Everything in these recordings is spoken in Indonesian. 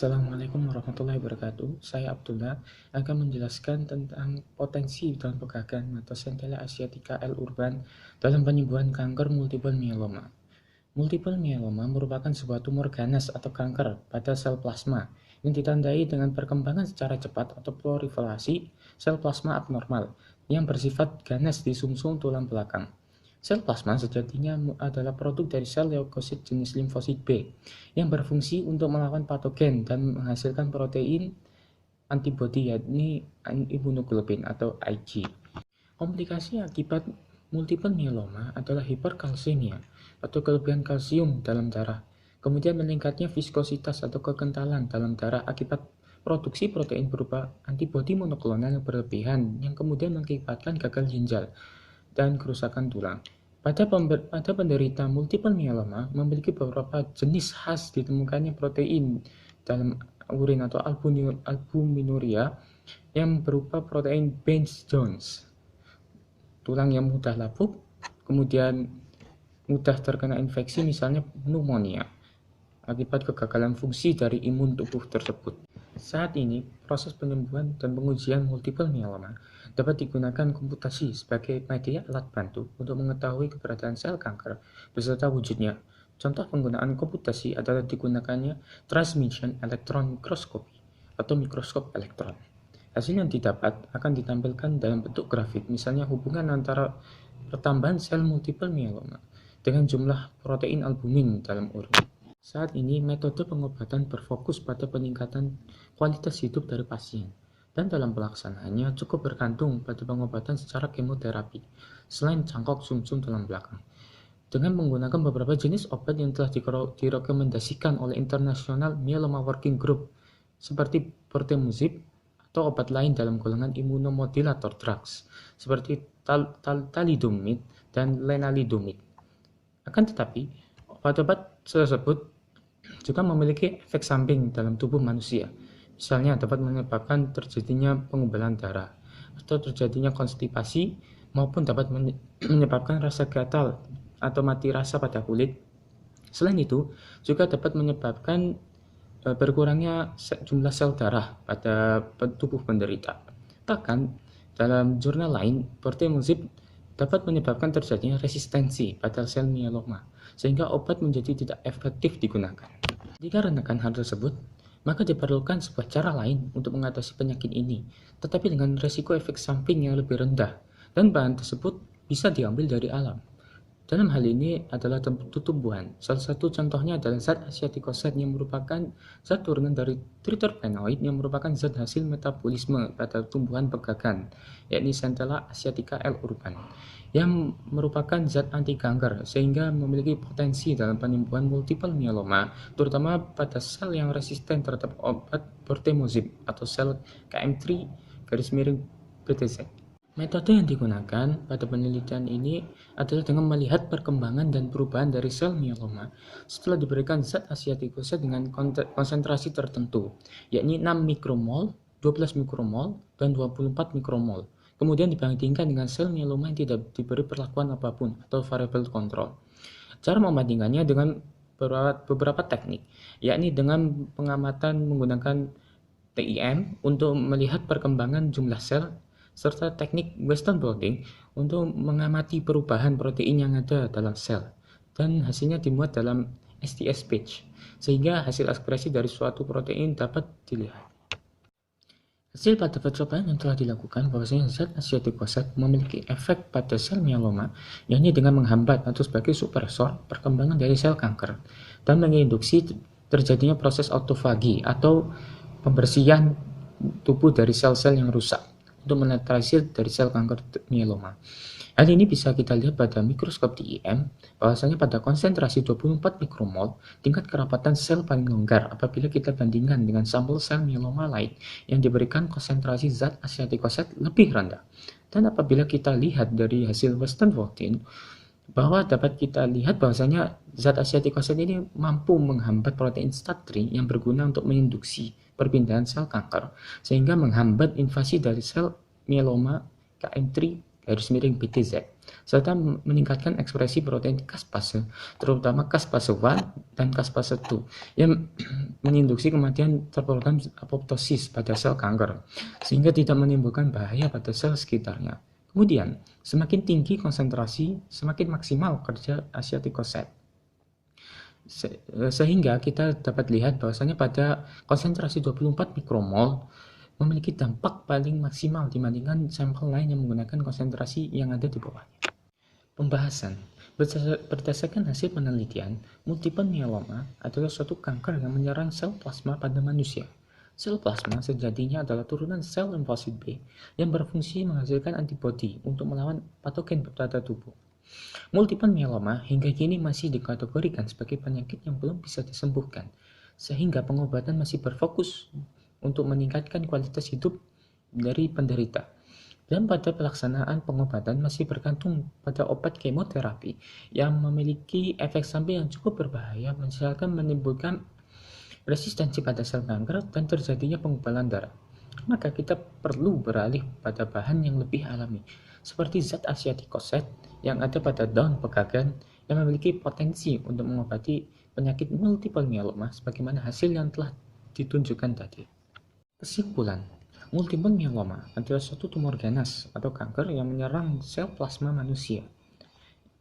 Assalamualaikum warahmatullahi wabarakatuh. Saya Abdullah akan menjelaskan tentang potensi daun pegagan atau Centella asiatica L. urban dalam penyembuhan kanker multiple myeloma. Multiple myeloma merupakan sebuah tumor ganas atau kanker pada sel plasma yang ditandai dengan perkembangan secara cepat atau proliferasi sel plasma abnormal yang bersifat ganas di sumsum tulang belakang. Sel plasma sejatinya adalah produk dari sel leukosit jenis limfosit B yang berfungsi untuk melawan patogen dan menghasilkan protein antibodi, yakni imunoglobulin atau Ig. Komplikasi akibat multiple myeloma adalah hiperkalsemia atau kelebihan kalsium dalam darah, kemudian meningkatnya viskositas atau kekentalan dalam darah akibat produksi protein berupa antibodi monoklonal yang berlebihan yang kemudian mengakibatkan gagal ginjal dan kerusakan tulang. Pada penderita multiple myeloma memiliki beberapa jenis khas ditemukannya protein dalam urin atau albuminuria yang berupa protein Baines-Jones, tulang yang mudah lapuk, kemudian mudah terkena infeksi misalnya pneumonia akibat kegagalan fungsi dari imun tubuh tersebut. Saat ini, proses penyembuhan dan pengujian multiple myeloma dapat digunakan komputasi sebagai media alat bantu untuk mengetahui keberadaan sel kanker beserta wujudnya. Contoh penggunaan komputasi adalah digunakannya transmission electron microscopy atau mikroskop elektron. Hasil yang didapat akan ditampilkan dalam bentuk grafik, misalnya hubungan antara pertambahan sel multiple myeloma dengan jumlah protein albumin dalam urin. Saat ini, metode pengobatan berfokus pada peningkatan kualitas hidup dari pasien, dan dalam pelaksanaannya cukup bergantung pada pengobatan secara kemoterapi, selain cangkok sumsum tulang belakang. Dengan menggunakan beberapa jenis obat yang telah direkomendasikan oleh International Myeloma Working Group, seperti bortezomib atau obat lain dalam golongan immunomodulator drugs, seperti thalidomide dan lenalidomide. Akan tetapi, obat-obat tersebut juga memiliki efek samping dalam tubuh manusia. Misalnya dapat menyebabkan terjadinya pengubalan darah atau terjadinya konstipasi, maupun dapat menyebabkan rasa gatal atau mati rasa pada kulit. Selain itu, juga dapat menyebabkan berkurangnya jumlah sel darah pada tubuh penderita. Bahkan dalam jurnal lain, bortezomib dapat menyebabkan terjadinya resistensi pada sel myeloma, sehingga obat menjadi tidak efektif digunakan. Dikarenakan hal tersebut, maka diperlukan sebuah cara lain untuk mengatasi penyakit ini, tetapi dengan resiko efek samping yang lebih rendah, dan bahan tersebut bisa diambil dari alam. Dalam hal ini adalah tumbuhan. Salah satu contohnya adalah zat asiatikoset yang merupakan zat turunan dari triterpenoid yang merupakan zat hasil metabolisme pada tumbuhan pegagan, yakni Centella asiatica L. urban, yang merupakan zat anti kanker sehingga memiliki potensi dalam penyembuhan multiple myeloma, terutama pada sel yang resisten terhadap obat bortezomib atau sel KM3-BTZ. Metode yang digunakan pada penelitian ini adalah dengan melihat perkembangan dan perubahan dari sel myeloma setelah diberikan zat asiatikoset dengan konsentrasi tertentu, yakni 6 mikromol, 12 mikromol, dan 24 mikromol. Kemudian dibandingkan dengan sel myeloma yang tidak diberi perlakuan apapun atau variable control. Cara membandingkannya dengan beberapa teknik, yakni dengan pengamatan menggunakan TIM untuk melihat perkembangan jumlah sel, serta teknik Western blotting untuk mengamati perubahan protein yang ada dalam sel, dan hasilnya dimuat dalam STS page, sehingga hasil ekspresi dari suatu protein dapat dilihat. Hasil pada percobaan yang telah dilakukan bahwasanya zat asiatikoset memiliki efek pada sel myeloma, yakni dengan menghambat atau sebagai supresor perkembangan dari sel kanker dan menginduksi terjadinya proses autofagi atau pembersihan tubuh dari sel-sel yang rusak untuk menetralisir dari sel kanker myeloma. Hal ini bisa kita lihat pada mikroskop TIM, bahwasanya pada konsentrasi 24 mikromol, tingkat kerapatan sel paling longgar apabila kita bandingkan dengan sampel sel myeloma lain yang diberikan konsentrasi zat asiatikoset lebih rendah. Dan apabila kita lihat dari hasil Western blotting, bahwa dapat kita lihat bahwasanya zat asiatikoset ini mampu menghambat protein STAT3 yang berguna untuk menginduksi perpindahan sel kanker, sehingga menghambat invasi dari sel myeloma KM3-BTZ. serta meningkatkan ekspresi protein caspase, terutama caspase 1 dan caspase 2, yang menginduksi kematian terprogram apoptosis pada sel kanker, sehingga tidak menimbulkan bahaya pada sel sekitarnya. Kemudian, semakin tinggi konsentrasi, semakin maksimal kerja asiatikoset. Sehingga kita dapat lihat bahwasanya pada konsentrasi 24 mikromol memiliki dampak paling maksimal dibandingkan sampel lain yang menggunakan konsentrasi yang ada di bawahnya. Pembahasan. Berdasarkan hasil penelitian, multiple myeloma adalah suatu kanker yang menyerang sel plasma pada manusia. Sel plasma sejatinya adalah turunan sel limfosit B yang berfungsi menghasilkan antibodi untuk melawan patogen pada tubuh. Multiple myeloma hingga kini masih dikategorikan sebagai penyakit yang belum bisa disembuhkan, sehingga pengobatan masih berfokus untuk meningkatkan kualitas hidup dari penderita. Dan pada pelaksanaan pengobatan masih bergantung pada obat kemoterapi yang memiliki efek samping yang cukup berbahaya, misalkan menimbulkan resistensi pada sel kanker dan terjadinya pengubalan darah. Maka kita perlu beralih pada bahan yang lebih alami, seperti zat asiatikoset yang ada pada daun pegagan yang memiliki potensi untuk mengobati penyakit multiple myeloma sebagaimana hasil yang telah ditunjukkan tadi. Kesimpulan, multiple myeloma adalah suatu tumor ganas atau kanker yang menyerang sel plasma manusia,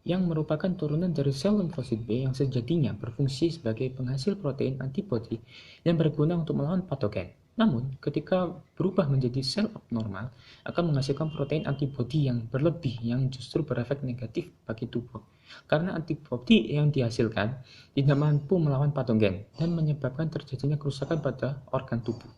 yang merupakan turunan dari sel limfosit B yang sejatinya berfungsi sebagai penghasil protein antibodi yang berguna untuk melawan patogen. Namun, ketika berubah menjadi sel abnormal, akan menghasilkan protein antibodi yang berlebih yang justru berefek negatif bagi tubuh. Karena antibodi yang dihasilkan tidak mampu melawan patogen dan menyebabkan terjadinya kerusakan pada organ tubuh.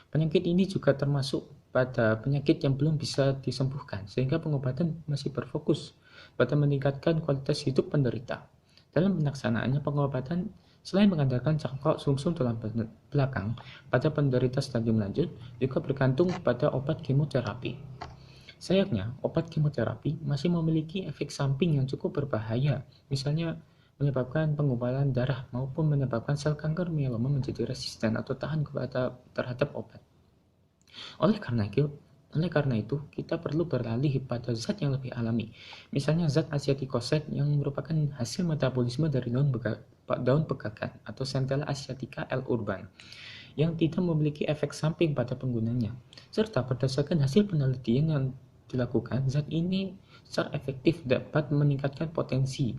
Penyakit ini juga termasuk pada penyakit yang belum bisa disembuhkan, sehingga pengobatan masih berfokus pada meningkatkan kualitas hidup penderita. Dalam pelaksanaannya, pengobatan selain mengandalkan cangkok sumsum tulang belakang pada penderita stadium lanjut, juga bergantung pada obat kemoterapi. Sayangnya, obat kemoterapi masih memiliki efek samping yang cukup berbahaya, misalnya menyebabkan pengubalan darah maupun menyebabkan sel kanker myeloma menjadi resisten atau tahan terhadap obat. Oleh karena itu, kita perlu beralih pada zat yang lebih alami, misalnya zat asiatikoset yang merupakan hasil metabolisme dari daun pegagan atau Centella asiatica L. urban, yang tidak memiliki efek samping pada penggunanya. Serta berdasarkan hasil penelitian yang dilakukan, zat ini secara efektif dapat meningkatkan potensi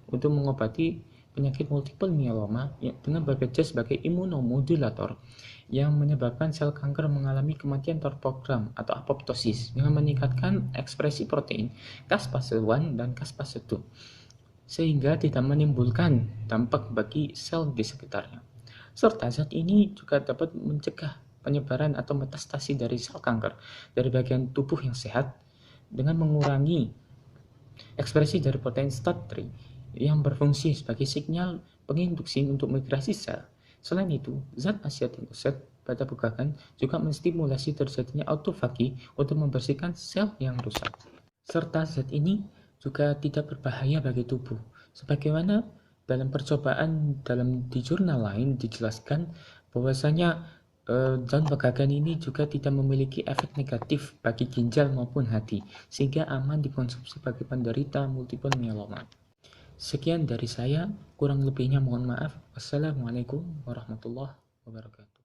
untuk mengobati penyakit multiple myeloma dengan bekerja sebagai imunomodulator yang menyebabkan sel kanker mengalami kematian terprogram atau apoptosis dengan meningkatkan ekspresi protein caspase 1 dan caspase 2 sehingga tidak menimbulkan dampak bagi sel di sekitarnya. Serta zat ini juga dapat mencegah penyebaran atau metastasi dari sel kanker dari bagian tubuh yang sehat dengan mengurangi ekspresi dari protein STAT3 yang berfungsi sebagai sinyal penginduksi untuk migrasi sel. Selain itu, zat asiatikoset pada pegagan juga menstimulasi terjadinya autofagi untuk membersihkan sel yang rusak. Serta zat ini juga tidak berbahaya bagi tubuh. Sebagaimana dalam percobaan di jurnal lain dijelaskan bahwasanya daun pegagan ini juga tidak memiliki efek negatif bagi ginjal maupun hati, sehingga aman dikonsumsi bagi penderita multiple myeloma. Sekian dari saya, kurang lebihnya mohon maaf. Wassalamualaikum warahmatullahi wabarakatuh.